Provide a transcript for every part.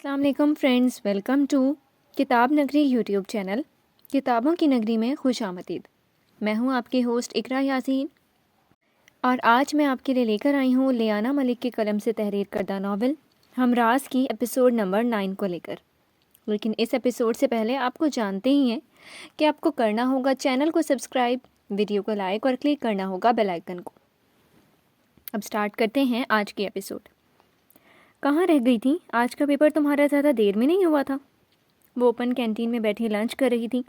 السلام علیکم friends, welcome to کتاب نگری یوٹیوب چینل کتابوں کی نگری میں خوش آمدید۔ میں ہوں آپ کی ہوسٹ اقرا یاسین، اور آج میں آپ کے لیے لے کر آئی ہوں لیانا ملک کی قلم سے تحریر کردہ ناول ہمراز کی ایپیسوڈ نمبر 9 کو لے کر۔ لیکن اس ایپیسوڈ سے پہلے آپ کو جانتے ہی ہیں کہ آپ کو کرنا ہوگا چینل کو سبسکرائب، ویڈیو کو لائک اور کلک کرنا ہوگا بیل آئیکن کو۔ اب سٹارٹ کرتے ہیں آج کی ایپیسوڈ۔ کہاں رہ گئی تھی؟ آج کا پیپر تمہارا زیادہ دیر میں نہیں ہوا تھا؟ وہ اوپن کینٹین میں بیٹھی لنچ کر رہی تھی،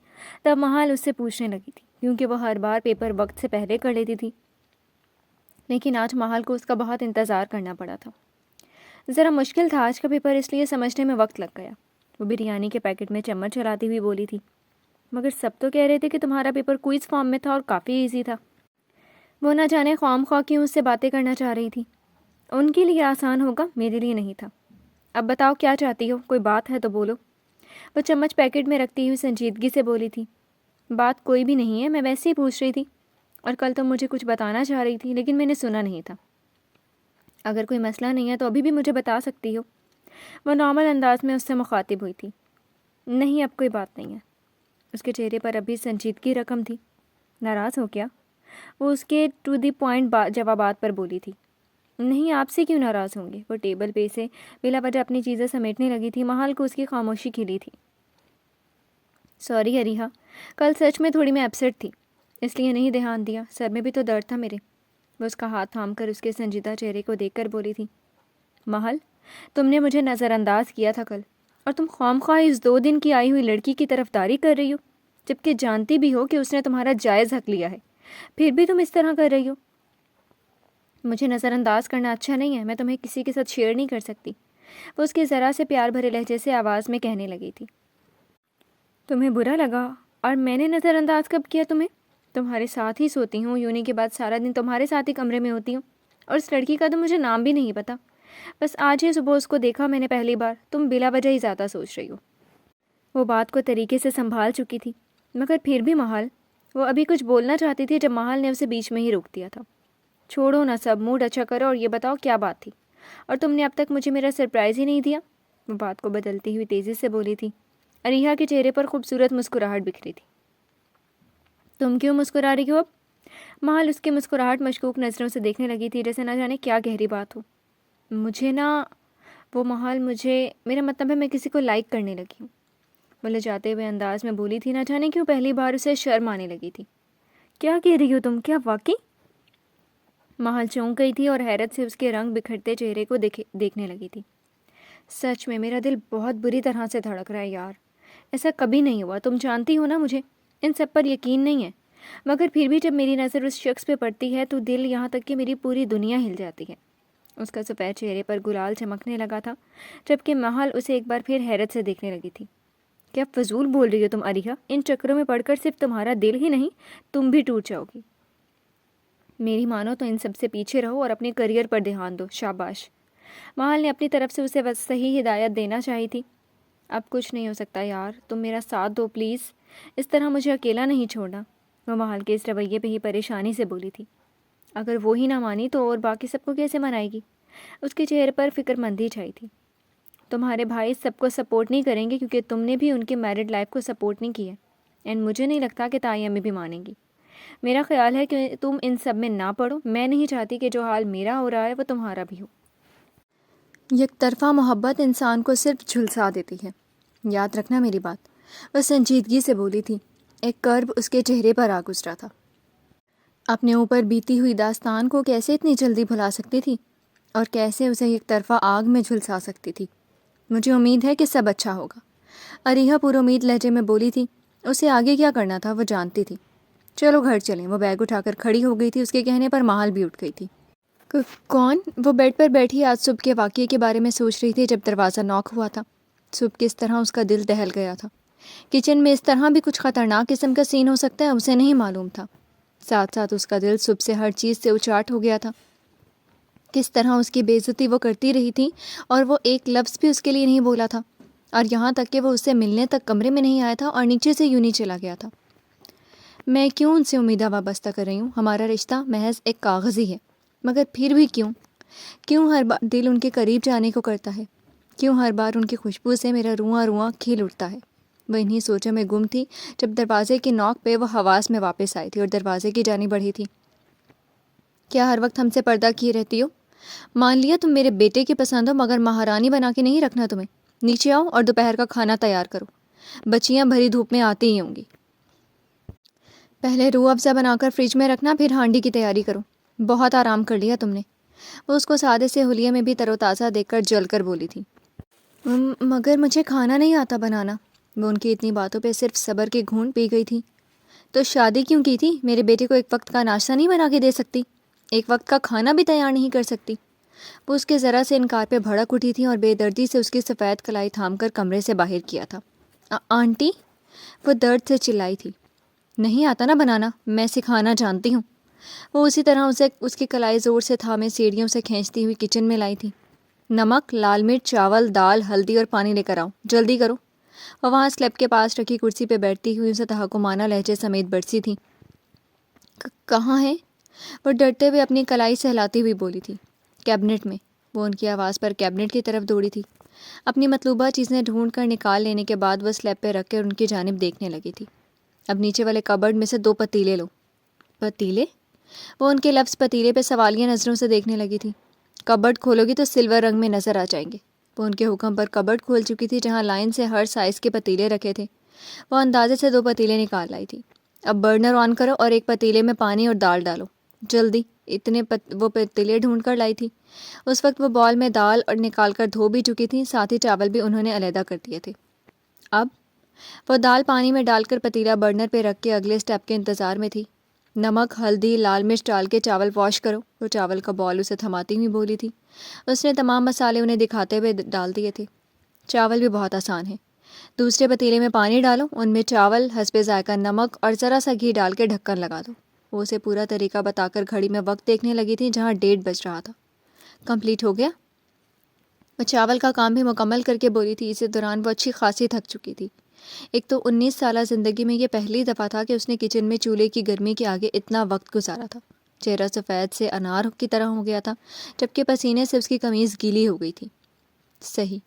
تب محال اس سے پوچھنے لگی تھی، کیونکہ وہ ہر بار پیپر وقت سے پہلے کر لیتی تھی۔ لیکن آج محال کو اس کا بہت انتظار کرنا پڑا تھا۔ ذرا مشکل تھا آج کا پیپر، اس لیے سمجھنے میں وقت لگ گیا۔ وہ بریانی کے پیکٹ میں چمچ چلاتی ہوئی بولی تھی، مگر سب تو کہہ رہے تھے کہ تمہارا پیپر کوئز فارم میں تھا اور کافی ایزی تھا۔ وہ نہ جانے خواہ خواہ کیوں اس سے باتیں کرنا چاہ رہی تھی۔ ان کے لیے آسان ہوگا، میرے لیے نہیں تھا۔ اب بتاؤ کیا چاہتی ہو، کوئی بات ہے تو بولو۔ وہ چمچ پیکٹ میں رکھتی ہوئی سنجیدگی سے بولی تھی، بات کوئی بھی نہیں ہے، میں ویسے ہی پوچھ رہی تھی، اور کل تم مجھے کچھ بتانا چاہ رہی تھی لیکن میں نے سنا نہیں تھا۔ اگر کوئی مسئلہ نہیں ہے تو ابھی بھی مجھے بتا سکتی ہو۔ وہ نارمل انداز میں اس سے مخاطب ہوئی تھی۔ نہیں، اب کوئی بات نہیں ہے۔ اس کے چہرے پر ابھی سنجیدگی رقم تھی۔ ناراض ہو کیا؟ وہ اس کے ٹو دی پوائنٹ جوابات پر بولی تھی۔ نہیں، آپ سے کیوں ناراض ہوں گے؟ وہ ٹیبل پہ سے بلا وجہ اپنی چیزیں سمیٹنے لگی تھی۔ محال کو اس کی خاموشی کھلی تھی۔ سوری اریحا، کل سچ میں تھوڑی میں اپسیٹ تھی، اس لیے نہیں دھیان دیا، سر میں بھی تو درد تھا میرے۔ وہ اس کا ہاتھ تھام کر اس کے سنجیدہ چہرے کو دیکھ کر بولی تھی، محال، تم نے مجھے نظر انداز کیا تھا کل، اور تم خواہ مخواہ اس 2 دن کی آئی ہوئی لڑکی کی طرفداری کر رہی ہو، جبکہ جانتی بھی ہو کہ اس نے تمہارا جائز حق لیا ہے، پھر بھی تم اس طرح کر رہی ہو۔ مجھے نظر انداز کرنا اچھا نہیں ہے، میں تمہیں کسی کے ساتھ شیئر نہیں کر سکتی۔ وہ اس کے ذرا سے پیار بھرے لہجے سے آواز میں کہنے لگی تھی۔ تمہیں برا لگا؟ اور میں نے نظر انداز کب کیا تمہیں؟ تمہارے ساتھ ہی سوتی ہوں، یونی کے بعد سارا دن تمہارے ساتھ ہی کمرے میں ہوتی ہوں، اور اس لڑکی کا تو مجھے نام بھی نہیں پتا۔ بس آج ہی صبح اس کو دیکھا میں نے پہلی بار، تم بلا وجہ ہی زیادہ سوچ رہی ہو۔ وہ بات کو طریقے سے سنبھال چکی تھی، مگر پھر بھی محال، وہ ابھی کچھ بولنا چاہتی تھی جب محال نے اسے بیچ میں ہی روک دیا تھا۔ چھوڑو نا سب، موڈ اچھا کرو اور یہ بتاؤ کیا بات تھی، اور تم نے اب تک مجھے میرا سرپرائز ہی نہیں دیا۔ وہ بات کو بدلتی ہوئی تیزی سے بولی تھی۔ اریحا کے چہرے پر خوبصورت مسکراہٹ بکھری تھی۔ تم کیوں مسکرا رہی ہو اب؟ محال اس کی مسکراہٹ مشکوک نظروں سے دیکھنے لگی تھی، جیسے نہ جانے کیا گہری بات ہو۔ مجھے میرا مطلب ہے میں کسی کو لائک کرنے لگی ہوں، وہ لجاتے ہوئے انداز میں بولی تھی، نہ جانے کیوں پہلی بار اسے شرم آنے لگی تھی۔ کیا کہہ رہی ہو تم؟ کیا واقعی؟ محال چونک گئی تھی اور حیرت سے اس کے رنگ بکھرتے چہرے کو دیکھنے لگی تھی۔ سچ میں میرا دل بہت بری طرح سے دھڑک رہا ہے یار، ایسا کبھی نہیں ہوا، تم جانتی ہو نا مجھے ان سب پر یقین نہیں ہے، مگر پھر بھی جب میری نظر اس شخص پہ پڑتی ہے تو دل، یہاں تک کہ میری پوری دنیا ہل جاتی ہے۔ اس کا سفید چہرے پر گلال چمکنے لگا تھا، جبکہ محال اسے ایک بار پھر حیرت سے دیکھنے لگی تھی۔ کیا فضول بول رہی ہو تم اریحا؟ ان چکروں میں پڑھ کر صرف تمہارا دل ہی نہیں، تم بھی ٹوٹ جاؤ گی۔ میری مانو تو ان سب سے پیچھے رہو اور اپنے کریئر پر دھیان دو، شاباش۔ محال نے اپنی طرف سے اسے صحیح ہدایت دینا چاہی تھی۔ اب کچھ نہیں ہو سکتا یار، تم میرا ساتھ دو پلیز، اس طرح مجھے اکیلا نہیں چھوڑنا۔ وہ محال کے اس رویے پہ ہی پریشانی سے بولی تھی۔ اگر وہ ہی نہ مانی تو اور باقی سب کو کیسے منائے گی؟ اس کے چہرے پر فکر مندی چھائی تھی۔ تمہارے بھائی سب کو سپورٹ نہیں کریں گے کیونکہ تم نے بھی ان کے میرڈ لائف کو سپورٹ نہیں کیا، اینڈ مجھے نہیں لگتا کہ تائی امی بھی مانیں گی۔ میرا خیال ہے کہ تم ان سب میں نہ پڑو، میں نہیں چاہتی کہ جو حال میرا ہو رہا ہے وہ تمہارا بھی ہو۔ یک طرفہ محبت انسان کو صرف جھلسا دیتی ہے، یاد رکھنا میری بات، وہ سنجیدگی سے بولی تھی۔ ایک کرب اس کے چہرے پر آ گزرا تھا۔ اپنے اوپر بیتی ہوئی داستان کو کیسے اتنی جلدی بھلا سکتی تھی، اور کیسے اسے یک طرفہ آگ میں جھلسا سکتی تھی؟ مجھے امید ہے کہ سب اچھا ہوگا، اریحا پر امید لہجے میں بولی تھی۔ اسے آگے کیا کرنا تھا وہ جانتی تھی۔ چلو گھر چلیں۔ وہ بیگ اٹھا کر کھڑی ہو گئی تھی، اس کے کہنے پر محال بھی اٹھ گئی تھی۔ کون؟ وہ بیڈ پر بیٹھی آج صبح کے واقعے کے بارے میں سوچ رہی تھی جب دروازہ ناک ہوا تھا۔ صبح کس طرح اس کا دل دہل گیا تھا۔ کچن میں اس طرح بھی کچھ خطرناک قسم کا سین ہو سکتا ہے، اسے نہیں معلوم تھا۔ ساتھ ساتھ اس کا دل صبح سے ہر چیز سے اچاٹ ہو گیا تھا۔ کس طرح اس کی بے عزتی وہ کرتی رہی تھی، اور وہ ایک لفظ بھی اس کے لیے نہیں بولا تھا، اور یہاں تک کہ وہ اس سے ملنے تک کمرے میں نہیں آیا تھا اور نیچے سے یوں ہی چلا گیا تھا۔ میں کیوں ان سے امیدیں وابستہ کر رہی ہوں؟ ہمارا رشتہ محض ایک کاغذ ہی ہے، مگر پھر بھی کیوں ہر بار دل ان کے قریب جانے کو کرتا ہے؟ کیوں ہر بار ان کی خوشبو سے میرا رواں رواں کھل اٹھتا ہے۔ وہ انہی سوچوں میں گم تھی جب دروازے کی نوک پہ وہ حواس میں واپس آئی تھی اور دروازے کی جانب بڑھی تھی۔ کیا ہر وقت ہم سے پردہ کیے رہتی ہو؟ مان لیا تم میرے بیٹے کی پسند ہو، مگر مہارانی بنا کے نہیں رکھنا تمہیں۔ نیچے آؤ اور دوپہر کا کھانا تیار کرو، بچیاں بھری دھوپ میں آتی ہی ہوں گی۔ پہلے روح افزا بنا کر فریج میں رکھنا، پھر ہانڈی کی تیاری کرو۔ بہت آرام کر لیا تم نے۔ وہ اس کو سادے سے حلیے میں بھی تر و تازہ دیکھ کر جل کر بولی تھی۔ مگر مجھے کھانا نہیں آتا بنانا۔ وہ ان کی اتنی باتوں پہ صرف صبر کے گھونٹ پی گئی تھی۔ تو شادی کیوں کی تھی؟ میرے بیٹے کو ایک وقت کا ناشتہ نہیں بنا کے دے سکتی؟ ایک وقت کا کھانا بھی تیار نہیں کر سکتی؟ وہ اس کے ذرا سے انکار پہ بھڑک اٹھی تھی اور بے دردی سے اس کی سفید کلائی تھام کر کمرے سے باہر کیا تھا۔ آنٹی، وہ درد سے چلائی تھی۔ نہیں آتا نا بنانا، میں سکھانا جانتی ہوں۔ وہ اسی طرح اسے اس کی کلائی زور سے تھامے سیڑھیوں سے کھینچتی ہوئی کچن میں لائی تھی۔ نمک، لال مرچ، چاول، دال، ہلدی اور پانی لے کر آؤ، جلدی کرو۔ وہ وہاں سلیب کے پاس رکھی کرسی پہ بیٹھتی ہوئی اسے تحکمانہ لہجے سمیت برسی تھی۔ کہاں ہے؟ وہ ڈرتے ہوئے اپنی کلائی سہلاتی ہوئی بولی تھی۔ کیبنٹ میں۔ وہ ان کی آواز پر کیبنٹ کی طرف دوڑی تھی۔ اپنی مطلوبہ چیزیں ڈھونڈ کر نکال لینے کے بعد وہ سلیب پہ رکھ کر ان کی جانب دیکھنے لگی تھی۔ اب نیچے والے کبرڈ میں سے 2 پتیلے لو۔ پتیلے؟ وہ ان کے لفظ پتیلے پہ سوالیہ نظروں سے دیکھنے لگی تھی۔ کبرڈ کھولو گی تو سلور رنگ میں نظر آ جائیں گے۔ وہ ان کے حکم پر کبرڈ کھول چکی تھی جہاں لائن سے ہر سائز کے پتیلے رکھے تھے۔ وہ اندازے سے 2 پتیلے نکال لائی تھی۔ اب برنر آن کرو اور ایک پتیلے میں پانی اور دال ڈالو، جلدی۔ وہ پتیلے ڈھونڈ کر لائی تھی۔ اس وقت وہ بال میں دال اور نکال کر دھو بھی چکی تھی، ساتھ ہی چاول بھی انہوں نے علیحدہ کر دیے تھے۔ اب وہ دال پانی میں ڈال کر پتیلا برنر پہ رکھ کے اگلے سٹیپ کے انتظار میں تھی۔ نمک، ہلدی، لال مرچ ڈال کے چاول واش کرو، وہ چاول کا بال اسے تھماتی ہوئی بولی تھی۔ اس نے تمام مسالے انہیں دکھاتے ہوئے ڈال دیے تھے۔ چاول بھی بہت آسان ہے۔ دوسرے پتیلے میں پانی ڈالو، ان میں چاول، حسب ذائقہ نمک اور ذرا سا گھی ڈال کے ڈھکن لگا دو۔ وہ اسے پورا طریقہ بتا کر گھڑی میں وقت دیکھنے لگی تھی جہاں 1:30 بج رہا تھا۔ کمپلیٹ ہو گیا؟ وہ چاول کا کام بھی مکمل کر کے بولی تھی۔ اسی دوران وہ اچھی خاصی تھک چکی تھی۔ ایک تو 19 سالہ زندگی میں یہ پہلی دفعہ تھا کہ اس نے کچن میں چولہے کی گرمی کے آگے اتنا وقت گزارا تھا۔ چہرہ سفید سے انار کی طرح ہو گیا تھا، جبکہ پسینے سے اس کی قمیض گیلی ہو گئی تھی۔ صحیح،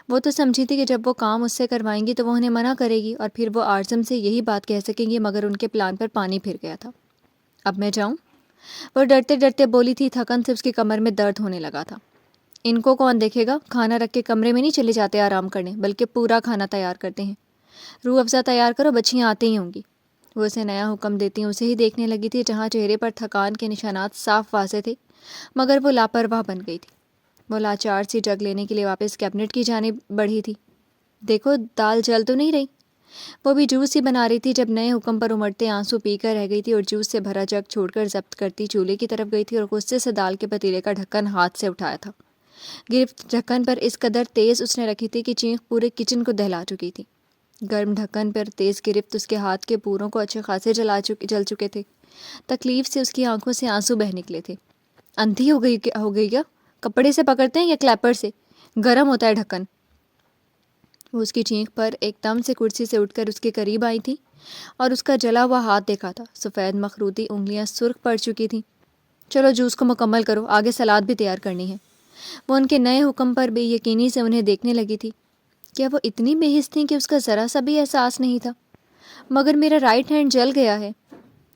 وہ تو سمجھی تھی کہ جب وہ کام اس سے کروائیں گی تو وہ انہیں منع کرے گی اور پھر وہ عارضم سے یہی بات کہہ سکیں گی، مگر ان کے پلان پر پانی پھر گیا تھا۔ اب میں جاؤں؟ وہ ڈرتے ڈرتے بولی تھی۔ تھکن سے اس کی کمر میں درد ہونے لگا تھا۔ ان کو کون دیکھے گا؟ کھانا رکھ کے کمرے میں نہیں چلے جاتے آرام کرنے، بلکہ پورا کھانا تیار کرتے ہیں۔ روح افزا تیار کرو، بچیاں آتی ہی ہوں گی۔ وہ اسے نیا حکم دیتی اسے ہی دیکھنے لگی تھی جہاں چہرے پر تھکان کے نشانات صاف واضح تھے، مگر وہ لاپرواہ بن گئی تھی۔ وہ لاچار سی جگ لینے کے لیے واپس کیبنٹ کی جانب بڑھی تھی۔ دیکھو دال جل تو نہیں رہی؟ وہ بھی جوس ہی بنا رہی تھی جب نئے حکم پر امڑتے آنسو پی کر رہ گئی تھی اور جوس سے بھرا جگ چھوڑ کر ضبط کرتی چولہے کی طرف گئی تھی اور غصے سے دال کے پتیلے کا ڈھکن ہاتھ سے اٹھایا تھا۔ گرفت ڈھکن پر اس قدر تیز اس نے رکھی تھی کہ چینخ پورے کچن کو دہلا چکی تھی۔ گرم ڈھکن پر تیز گرفت اس کے ہاتھ کے پوروں کو اچھے خاصے جل چکے تھے۔ تکلیف سے اس کی آنکھوں سے آنسو بہہ نکلے تھے۔ اندھی ہو گئی کیا؟ کپڑے سے پکڑتے ہیں یا کلیپر سے؟ گرم ہوتا ہے ڈھکن۔ وہ اس کی چینخ پر ایک دم سے کرسی سے اٹھ کر اس کے قریب آئی تھی اور اس کا جلا ہوا ہاتھ دیکھا تھا۔ سفید مخروطی انگلیاں سرخ پڑ چکی تھیں۔ چلو جوس کو مکمل کرو، آگے سلاد بھی تیار کرنی ہے۔ وہ ان کے نئے حکم پر بے یقینی سے انہیں دیکھنے لگی تھی۔ کیا وہ اتنی بے حس تھیں کہ اس کا ذرا سا بھی احساس نہیں تھا؟ مگر میرا رائٹ ہینڈ جل گیا ہے۔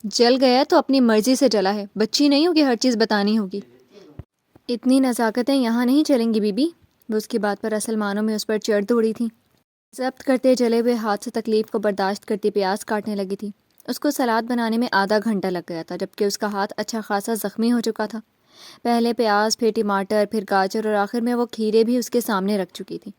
جل گیا تو اپنی مرضی سے جلا ہے، بچی نہیں ہوگی، ہر چیز بتانی ہوگی۔ اتنی نزاکتیں یہاں نہیں چلیں گی بی بی۔ وہ اس کی بات پر اصل معنوں میں اس پر چڑھ دوڑی تھی۔ ضبط کرتے جلے ہوئے ہاتھ سے تکلیف کو برداشت کرتی پیاز کاٹنے لگی تھی۔ اس کو سلاد بنانے میں آدھا گھنٹہ لگ گیا تھا، جبکہ اس کا ہاتھ اچھا خاصا زخمی ہو چکا تھا۔ پہلے پیاز، پھر ٹماٹر، پھر گاجر اور آخر میں وہ کھیرے بھی اس کے سامنے رکھ چکی تھی۔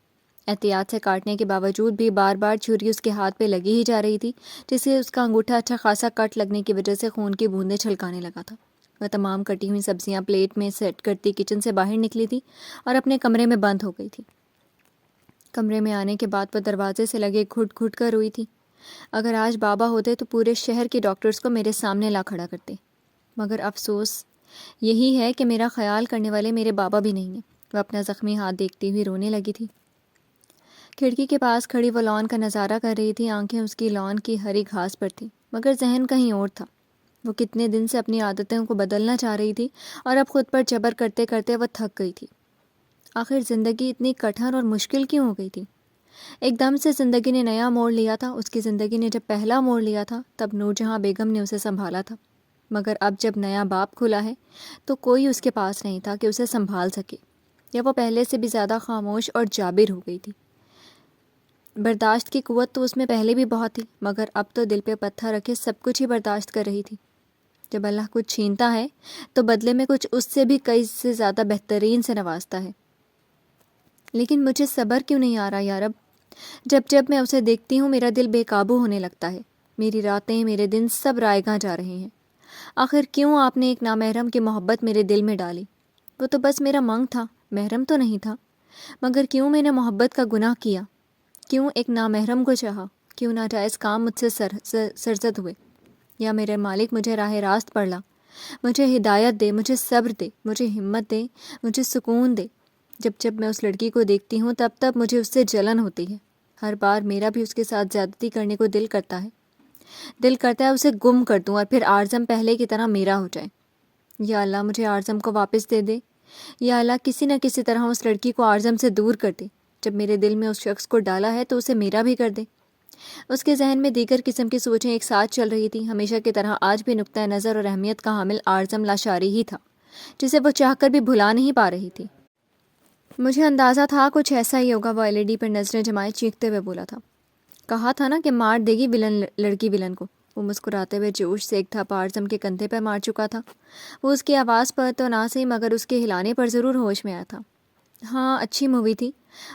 احتیاط سے کاٹنے کے باوجود بھی بار بار چھری اس کے ہاتھ پہ لگی ہی جا رہی تھی، جس سے اس کا انگوٹھا اچھا خاصا کٹ لگنے کی وجہ سے خون کی بوندیں چھلکانے لگا تھا۔ وہ تمام کٹی ہوئی سبزیاں پلیٹ میں سیٹ کرتی کچن سے باہر نکلی تھی اور اپنے کمرے میں بند ہو گئی تھی۔ کمرے میں آنے کے بعد وہ دروازے سے لگے گھٹ گھٹ کر روئی تھی۔ اگر آج بابا ہوتے تو پورے شہر کے ڈاکٹرز کو میرے سامنے لا کھڑا کرتے، مگر افسوس یہی ہے کہ میرا خیال کرنے والے میرے بابا بھی نہیں ہیں۔ وہ اپنا زخمی ہاتھ دیکھتی ہوئی رونے لگی تھی۔ کھڑکی کے پاس کھڑی وہ لان کا نظارہ کر رہی تھی۔ آنکھیں اس کی لان کی ہری گھاس پر تھیں، مگر ذہن کہیں اور تھا۔ وہ کتنے دن سے اپنی عادتوں کو بدلنا چاہ رہی تھی اور اب خود پر جبر کرتے کرتے وہ تھک گئی تھی۔ آخر زندگی اتنی کٹھن اور مشکل کیوں ہو گئی تھی؟ ایک دم سے زندگی نے نیا موڑ لیا تھا۔ اس کی زندگی نے جب پہلا موڑ لیا تھا تب نور جہاں بیگم نے اسے سنبھالا تھا، مگر اب جب نیا باپ کھلا ہے تو کوئی اس کے پاس نہیں تھا کہ اسے سنبھال سکے، یا وہ پہلے سے بھی زیادہ خاموش اور جابر ہو گئی تھی۔ برداشت کی قوت تو اس میں پہلے بھی بہت تھی، مگر اب تو دل پہ پتھر رکھے سب کچھ ہی برداشت کر رہی تھی۔ جب اللہ کچھ چھینتا ہے تو بدلے میں کچھ اس سے بھی کئی سے زیادہ بہترین سے نوازتا ہے۔ لیکن مجھے صبر کیوں نہیں آ رہا یا رب؟ جب جب میں اسے دیکھتی ہوں میرا دل بے قابو ہونے لگتا ہے، میری راتیں میرے دن سب رائیگاں جا رہے ہیں۔ آخر کیوں آپ نے ایک نامحرم کی محبت میرے دل میں ڈالی؟ وہ تو بس میرا منگ تھا، محرم تو نہیں تھا، مگر کیوں میں نے محبت کا گناہ کیا؟ کیوں ایک نامحرم کو چاہا؟ کیوں ناجائز کام مجھ سے سرزد ہوئے؟ یا میرے مالک مجھے راہ راست پر لا، مجھے ہدایت دے، مجھے صبر دے، مجھے ہمت دے، مجھے سکون دے۔ جب جب میں اس لڑکی کو دیکھتی ہوں تب تب مجھے اس سے جلن ہوتی ہے۔ ہر بار میرا بھی اس کے ساتھ زیادتی کرنے کو دل کرتا ہے اسے گم کر دوں اور پھر آرزم پہلے کی طرح میرا ہو جائے۔ یا اللہ مجھے آرزم کو واپس دے دے، یا اللہ کسی نہ کسی طرح اس لڑکی کو آرزم سے دور کر دے۔ جب میرے دل میں اس شخص کو ڈالا ہے تو اسے میرا بھی کر دے۔ اس کے ذہن میں دیگر قسم کی سوچیں ایک ساتھ چل رہی تھیں۔ ہمیشہ کی طرح آج بھی نقطۂ نظر اور اہمیت کا حامل آرزم لاشاری ہی تھا، جسے وہ چاہ کر بھی بھلا نہیں پا رہی تھی۔ مجھے اندازہ تھا کچھ ایسا ہی ہوگا۔ وہ LED پر نظریں جمائے چیختے ہوئے بولا تھا، کہا تھا نا کہ مار دے گی لڑکی ولن کو۔ وہ مسکراتے ہوئے جوش سے ایک تھپا آرزم کے کندھے پر مار چکا تھا۔ وہ اس کی آواز پر تو نہ صحیح مگر اس کے ہلانے پر ضرور ہوش میں آیا تھا۔ ہاں اچھی مووی تھی،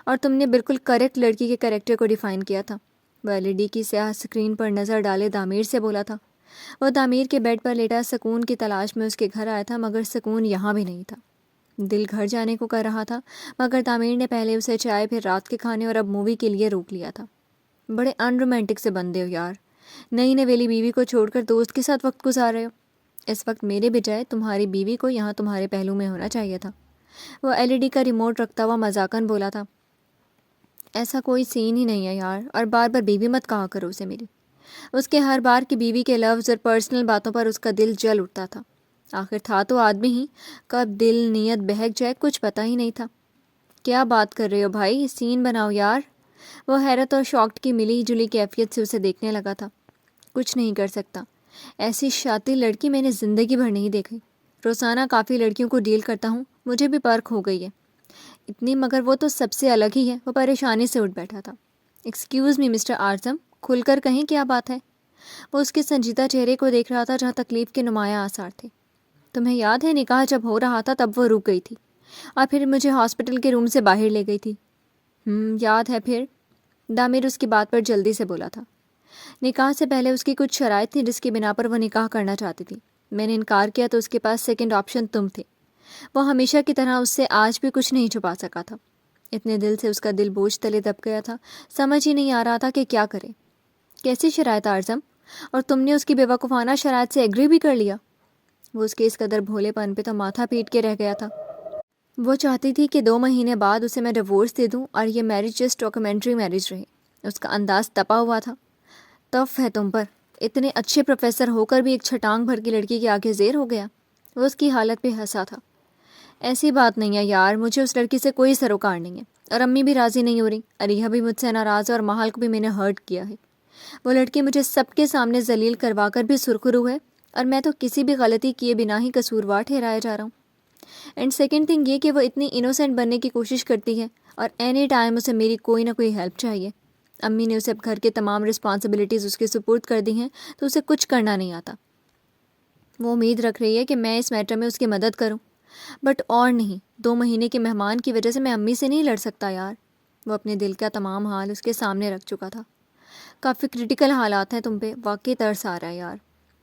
اور تم نے بالکل کریکٹ لڑکی کے کریکٹر کو ڈیفائن کیا تھا۔ وہ LED کی سیاہ اسکرین پر نظر ڈالے دامیر سے بولا تھا۔ وہ دامیر کے بیڈ پر لیٹا سکون کی تلاش میں اس کے گھر آیا تھا، مگر سکون یہاں بھی نہیں تھا۔ دل گھر جانے کو کر رہا تھا، مگر دامیر نے پہلے اسے چائے پھر رات کے کھانے اور اب مووی کے لیے روک لیا تھا۔ بڑے ان رومانٹک سے بندے ہو یار، نئی نویلی بیوی کو چھوڑ کر دوست کے ساتھ وقت گزار رہے ہو۔ اس وقت میرے بجائے تمہاری بیوی کو یہاں تمہارے پہلو میں ہونا چاہیے تھا۔ وہ LED کا ریموٹ رکھتا ہوا مذاقاً بولا تھا۔ ایسا کوئی سین ہی نہیں ہے یار، اور بار بار بیوی مت کہا کرو اسے میری۔ اس کے ہر بار کی بیوی کے لفظ اور پرسنل باتوں پر اس کا دل جل اٹھتا تھا۔ آخر تھا تو آدمی ہی، کب دل نیت بہک جائے کچھ پتہ ہی نہیں تھا۔ کیا بات کر رہے ہو بھائی، سین بناؤ یار۔ وہ حیرت اور شاکڈ کی ملی جلی کیفیت سے اسے دیکھنے لگا تھا۔ کچھ نہیں کر سکتا، ایسی شاطر لڑکی میں نے زندگی بھر نہیں دیکھی۔ روزانہ کافی لڑکیوں کو ڈیل کرتا ہوں، مجھے بھی پرکھ ہو گئی ہے اتنی، مگر وہ تو سب سے الگ ہی ہے۔ وہ پریشانی سے اٹھ بیٹھا تھا۔ ایکسکیوز می مسٹر آرزم، کھل کر کہیں کیا بات ہے؟ وہ اس کے سنجیدہ چہرے کو دیکھ رہا تھا جہاں تکلیف کے نمایاں آثار تھے۔ تمہیں یاد ہے نکاح جب ہو رہا تھا تب وہ رک گئی تھی اور پھر مجھے ہاسپٹل کے روم سے باہر لے گئی تھی۔ یاد ہے پھر؟ دامیر اس کی بات پر جلدی سے بولا تھا۔ نکاح سے پہلے اس کی کچھ شرائط تھیں جس کی بنا پر وہ نکاح کرنا چاہتی تھی۔ میں نے انکار کیا تو اس کے پاس سیکنڈ آپشن تم تھے۔ وہ ہمیشہ کی طرح اس سے آج بھی کچھ نہیں چھپا سکا تھا۔ اتنے دل سے اس کا دل بوجھ تلے دب گیا تھا، سمجھ ہی نہیں آ رہا تھا کہ کیا کرے۔ کیسی شرائط آرزم؟ اور تم نے اس کی بے وقوفانہ شرائط سے ایگری بھی کر لیا؟ وہ اس کے اس قدر بھولے پن پہ تو ماتھا پیٹ کے رہ گیا تھا۔ وہ چاہتی تھی کہ 2 مہینے بعد اسے میں ڈیورس دے دوں اور یہ میرج جسٹ ڈاکیومنٹری میرج رہے۔ اس کا انداز تپا ہوا تھا۔ تف ہے تم پر، اتنے اچھے پروفیسر ہو کر بھی ایک چھٹانگ بھر کی لڑکی کے آگے زیر ہو گیا۔ وہ اس کی حالت پہ ہنسا تھا۔ ایسی بات نہیں ہے یار، مجھے اس لڑکی سے کوئی سروکار نہیں ہے، اور امی بھی راضی نہیں ہو رہی، علیحہ بھی مجھ سے ناراض ہے، اور ماحول کو بھی میں نے ہرٹ کیا ہے۔ وہ لڑکی مجھے سب کے سامنے ذلیل کروا کر بھی سرخرو ہے، اور میں تو کسی بھی غلطی کیے بنا ہی قصوروار ٹھہرایا جا رہا ہوں۔ اینڈ سیکنڈ تھنگ یہ کہ وہ اتنی انوسینٹ بننے کی کوشش کرتی ہے، اور اینی ٹائم اسے میری کوئی نہ کوئی ہیلپ چاہیے۔ امی نے اسے اب گھر کے تمام رسپانسبلٹیز اس کے سپرد کر دی ہیں تو اسے کچھ کرنا نہیں آتا۔ وہ امید رکھ رہی ہے کہ میں اس میٹر میں اس کی مدد کروں، بٹ اور نہیں، 2 مہینے کے مہمان کی وجہ سے میں امی سے نہیں لڑ سکتا یار۔ وہ اپنے دل کا تمام حال اس کے سامنے رکھ چکا تھا۔ کافی کرٹیکل حالات ہیں تم پہ، واقعی ترس آ رہا ہے یار،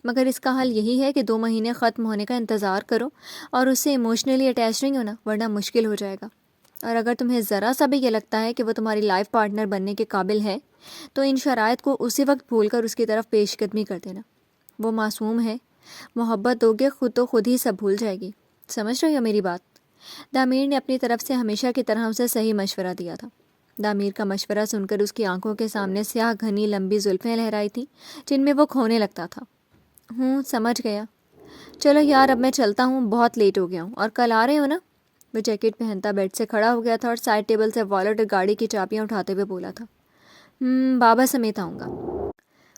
مگر اس کا حل یہی ہے کہ 2 مہینے ختم ہونے کا انتظار کرو اور اس سے ایموشنلی اٹیچ نہیں ہونا، ورنہ مشکل ہو جائے گا۔ اور اگر تمہیں ذرا سا بھی یہ لگتا ہے کہ وہ تمہاری لائف پارٹنر بننے کے قابل ہے تو ان شرائط کو اسی وقت بھول کر اس کی طرف پیش قدمی کر دینا۔ وہ معصوم ہے، محبت دوگے خود تو خود ہی سب بھول جائے گی۔ سمجھ رہی ہو میری بات؟ دامیر نے اپنی طرف سے ہمیشہ کی طرح اسے صحیح مشورہ دیا تھا۔ دامیر کا مشورہ سن کر اس کی آنکھوں کے سامنے سیاہ گھنی لمبی زلفیں لہرائی تھیں جن میں وہ کھونے لگتا تھا۔ سمجھ گیا۔ چلو یار اب میں چلتا ہوں، بہت لیٹ ہو گیا ہوں، اور کل آ رہے ہو نا؟ وہ جیکٹ پہنتا بیڈ سے کھڑا ہو گیا تھا اور سائڈ ٹیبل سے والٹ اور گاڑی کی چابیاں اٹھاتے ہوئے بولا تھا، بابا سمیت آؤں گا۔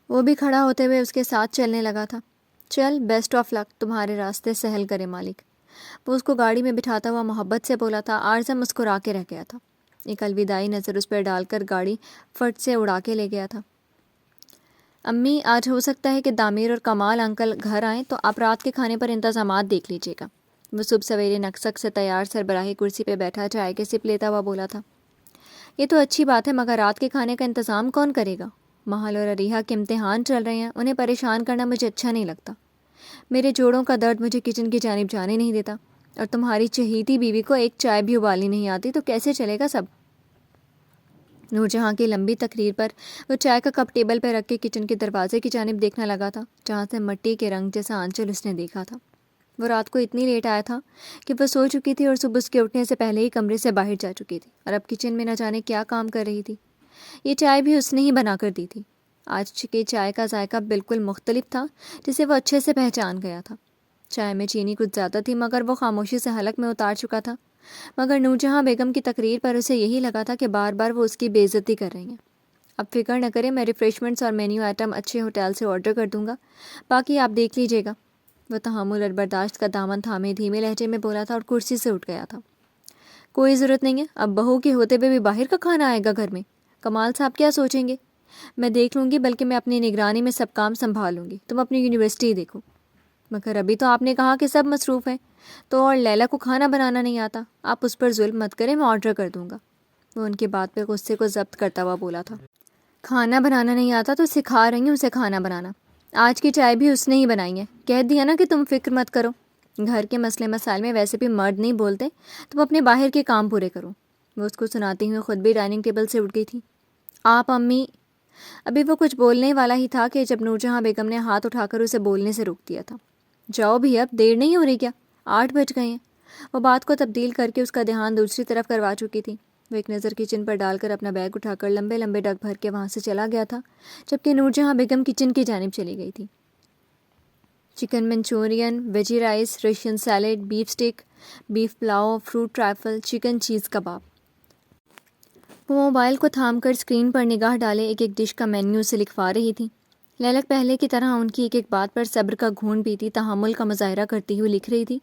وہ بھی کھڑا ہوتے ہوئے اس کے ساتھ چلنے لگا تھا۔ چل، بیسٹ آف لک، تمہارے راستے سہل کرے مالک۔ وہ اس کو گاڑی میں بٹھاتا ہوا محبت سے بولا تھا۔ عارضم مسکرا کے رہ گیا تھا، ایک الوداعی نظر اس پر ڈال کر گاڑی فٹ سے اڑا کے لے گیا تھا۔ امی، آج ہو سکتا ہے کہ دامیر اور کمال انکل گھر آئیں تو آپ رات کے کھانے پر انتظامات دیکھ لیجیے گا۔ وہ صبح سویرے نکسک سے تیار سربراہی کرسی پہ بیٹھا چائے کے سپ لیتا ہوا بولا تھا، یہ تو اچھی بات ہے، مگر رات کے کھانے کا انتظام کون کرے گا؟ محل اور اریحا کے امتحان چل رہے ہیں، انہیں پریشان کرنا مجھے اچھا نہیں لگتا۔ میرے جوڑوں کا درد مجھے کچن کی جانب جانے نہیں دیتا، اور تمہاری چہیتی بیوی کو ایک چائے بھی ابالنی نہیں آتی، تو کیسے چلے گا سب؟ نور جہاں کی لمبی تقریر پر وہ چائے کا کپ ٹیبل پہ رکھ کے کچن کے دروازے کی جانب دیکھنا لگا تھا، جہاں سے مٹی کے رنگ جیسا آنچل اس نے دیکھا تھا۔ وہ رات کو اتنی لیٹ آیا تھا کہ وہ سو چکی تھی اور صبح اس کے اٹھنے سے پہلے ہی کمرے سے باہر جا چکی تھی، اور اب کچن میں نہ جانے کیا کام کر رہی تھی۔ یہ چائے بھی اس نے ہی بنا کر دی تھی۔ آج کی چائے کا ذائقہ بالکل مختلف تھا، جسے وہ اچھے سے پہچان گیا تھا۔ چائے میں چینی کچھ زیادہ تھی، مگر وہ خاموشی سے حلق میں اتار چکا تھا۔ مگر نورجہاں بیگم کی تقریر پر اسے یہی لگا تھا کہ بار بار وہ اس کی بے عزتی کر رہی ہیں۔ اب فکر نہ کریں، میں ریفریشمنٹس اور مینیو آئٹم اچھے ہوٹل سے آرڈر کر دوں گا، باقی آپ دیکھ لیجیے گا۔ وہ تحمل اور برداشت کا دامن تھامے دھیمے لہجے میں بولا تھا اور کرسی سے اٹھ گیا تھا۔ کوئی ضرورت نہیں ہے، اب بہو کے ہوتے ہوئے بھی باہر کا کھانا آئے گا گھر میں؟ کمال صاحب کیا سوچیں گے؟ میں دیکھ لوں گی، بلکہ میں اپنی نگرانی میں سب کام سنبھال لوں گی، تم اپنی یونیورسٹی دیکھو۔ مگر ابھی تو آپ نے کہا کہ سب مصروف ہیں، تو اور لیلا کو کھانا بنانا نہیں آتا، آپ اس پر ظلم مت کریں، میں آرڈر کر دوں گا۔ وہ ان کی بات پہ غصے کو ضبط کرتا ہوا بولا تھا، کھانا بنانا نہیں آتا تو سکھا رہی ہوں اسے کھانا بنانا۔ آج کی چائے بھی اس نے ہی بنائی ہے، کہہ دیا نا کہ تم فکر مت کرو، گھر کے مسئلے مسائل میں ویسے بھی مرد نہیں بولتے، تم اپنے باہر کے کام پورے کرو۔ وہ اس کو سناتی ہوئی خود بھی ڈائننگ ٹیبل سے اٹھ گئی تھی۔ آپ امی، ابھی وہ کچھ بولنے والا ہی تھا کہ جب نورجہاں بیگم نے ہاتھ اٹھا کر اسے بولنے سے روک دیا تھا۔ جاؤ بھی، اب دیر نہیں ہو رہی کیا؟ 8 بج گئے ہیں۔ وہ بات کو تبدیل کر کے اس کا دھیان دوسری طرف کروا چکی تھی۔ وہ ایک نظر کچن پر ڈال کر اپنا بیگ اٹھا کر لمبے لمبے ڈگ بھر کے وہاں سے چلا گیا تھا، جبکہ نورجہاں بیگم کچن کی جانب چلی گئی تھی۔ Chicken Manchurian, veggie rice, Russian salad, beef stick, beef pulao, fruit trifle, chicken cheese kebab. وہ موبائل کو تھام کر اسکرین پر نگاہ ڈالے ایک ایک ڈش کا مینیو سے لکھوا رہی تھی۔ لیلک پہلے کی طرح ان کی ایک ایک بات پر صبر کا گھونٹ پیتی تحمل کا مظاہرہ کرتی ہوئی لکھ رہی تھی،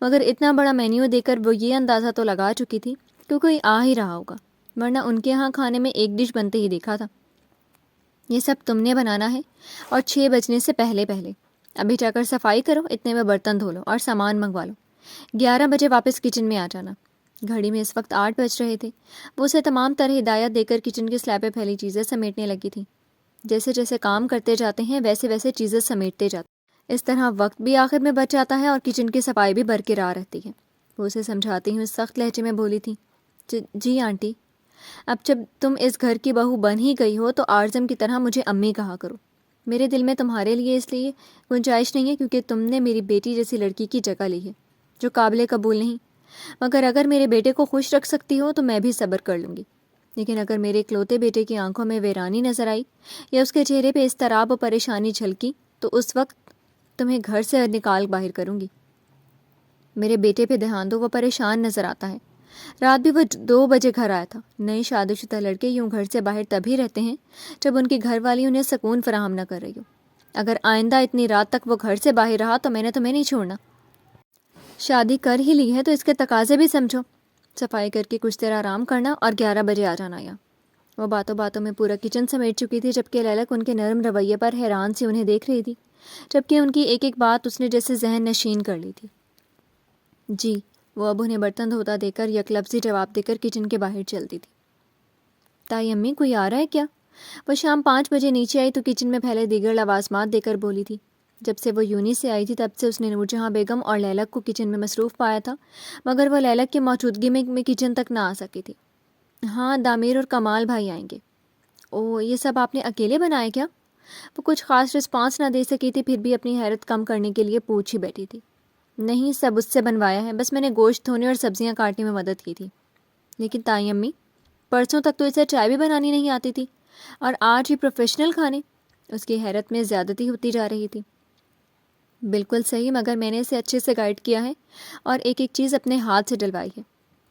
مگر اتنا بڑا مینیو دیکھ کر وہ یہ اندازہ تو لگا چکی تھی کہ کوئی آ ہی رہا ہوگا، ورنہ ان کے ہاں کھانے میں ایک ڈش بنتے ہی دیکھا تھا۔ یہ سب تم نے بنانا ہے، اور 6 بجنے سے پہلے پہلے۔ ابھی جا کر صفائی کرو، اتنے میں برتن دھو لو اور سامان منگوا لو، 11 بجے واپس کچن میں آ جانا۔ گھڑی میں اس وقت 8 بج رہے تھے۔ وہ اسے تمام طرح ہدایت دے کر کچن کے سلیب پہ پھیلی چیزیں سمیٹنے لگی تھی۔ جیسے جیسے کام کرتے جاتے ہیں ویسے ویسے چیزیں سمیٹتے جاتے، اس طرح وقت بھی آخر میں بچ جاتا ہے اور کچن کی صفائی بھی برقرار رہتی ہے۔ وہ اسے سمجھاتی ہوئی سخت لہجے میں بولی تھی، جی آنٹی، اب جب تم اس گھر کی بہو بن ہی گئی ہو تو عارضم کی طرح مجھے امی کہا کرو۔ میرے دل میں تمہارے لیے اس لیے گنجائش نہیں ہے کیونکہ تم نے میری بیٹی جیسی لڑکی کی جگہ لی ہے جو قابل قبول نہیں، مگر اگر میرے بیٹے کو خوش رکھ سکتی ہو تو میں بھی صبر کر لوں گی، لیکن اگر میرے اکلوتے بیٹے کی آنکھوں میں ویرانی نظر آئی یا اس کے چہرے پہ اضطراب و پریشانی جھلکی تو اس وقت تمہیں گھر سے نکال باہر کروں گی۔ میرے بیٹے پہ دھیان دو، وہ پریشان نظر آتا ہے۔ رات بھی وہ 2 بجے گھر آیا تھا۔ نئے شادی شدہ لڑکے یوں گھر سے باہر تبھی رہتے ہیں جب ان کی گھر والی انہیں سکون فراہم نہ کر رہی ہو۔ اگر آئندہ اتنی رات تک وہ گھر سے باہر رہا تو میں نے تمہیں نہیں چھوڑنا۔ شادی کر ہی لی ہے تو اس کے تقاضے بھی سمجھو۔ صفائی کر کے کچھ دیر آرام کرنا اور 11 بجے آ جانا یا۔ وہ باتوں باتوں میں پورا کچن سمیٹ چکی تھی، جبکہ لیلک ان کے نرم رویے پر حیران سی انہیں دیکھ رہی تھی، جبکہ ان کی ایک ایک بات اس نے جیسے ذہن نشین کر لی تھی۔ جی، وہ اب انہیں برتن دھوتا دے کر یک لفظی جواب دے کر کچن کے باہر چلتی تھی۔ تائی امی، کوئی آ رہا ہے کیا؟ وہ شام 5 بجے نیچے آئی تو کچن میں پھیلے دیگر لوازمات دے کر بولی تھی۔ جب سے وہ یونی سے آئی تھی تب سے اس نے نورجہاں بیگم اور لیلک کو کچن میں مصروف پایا تھا، مگر وہ لیلک کی موجودگی میں کچن تک نہ آ سکی تھی۔ ہاں، دامیر اور کمال بھائی آئیں گے۔ اوہ، یہ سب آپ نے اکیلے بنائے کیا؟ وہ کچھ خاص رسپانس نہ دے سکی تھی، پھر بھی اپنی حیرت کم کرنے کے لیے پوچھ ہی بیٹھی تھی۔ نہیں، سب اس سے بنوایا ہے، بس میں نے گوشت دھونے اور سبزیاں کاٹنے میں مدد کی تھی۔ لیکن تائی امی، پرسوں تک تو اسے چائے بھی بنانی نہیں آتی تھی، اور آج ہی پروفیشنل کھانے؟ اس کی حیرت میں زیادتی ہوتی جا رہی تھی۔ بالکل صحیح، مگر میں نے اسے اچھے سے گائیڈ کیا ہے اور ایک ایک چیز اپنے ہاتھ سے ڈلوائی ہے۔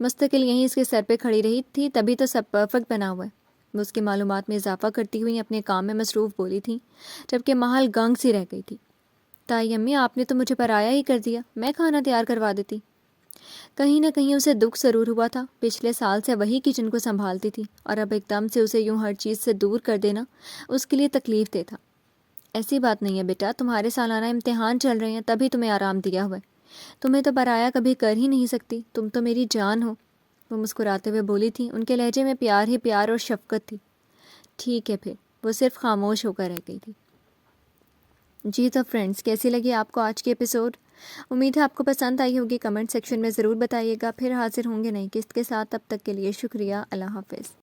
مستقل یہیں اس کے سر پہ کھڑی رہی تھی، تبھی تو سب پرفیکٹ بنا ہوا ہے۔ وہ اس کی معلومات میں اضافہ کرتی ہوئی اپنے کام میں مصروف بولی تھیں، جبکہ محل گنگ سی رہ گئی تھی۔ تائی امی، آپ نے تو مجھے پرایا ہی کر دیا، میں کھانا تیار کروا دیتی۔ کہیں نہ کہیں اسے دکھ ضرور ہوا تھا، پچھلے سال سے وہی کچن کو سنبھالتی تھی اور اب ایک دم سے اسے یوں ہر چیز سے دور کر دینا اس کے لیے تکلیف دہ تھا۔ ایسی بات نہیں ہے بیٹا، تمہارے سالانہ امتحان چل رہے ہیں تبھی تمہیں آرام دیا ہوا ہے، تمہیں تو پرایا کبھی کر ہی نہیں سکتی، تم تو میری جان ہو۔ وہ مسکراتے ہوئے بولی تھی، ان کے لہجے میں پیار ہی پیار اور شفقت تھی۔ ٹھیک ہے پھر، وہ صرف خاموش ہو کر رہ گئی تھی۔ جی تو فرینڈز، کیسی لگی آپ کو آج کی ایپیسوڈ؟ امید ہے آپ کو پسند آئی ہوگی، کمنٹ سیکشن میں ضرور بتائیے گا۔ پھر حاضر ہوں گے نئی قسط کے ساتھ، تب تک کے لیے شکریہ، اللہ حافظ۔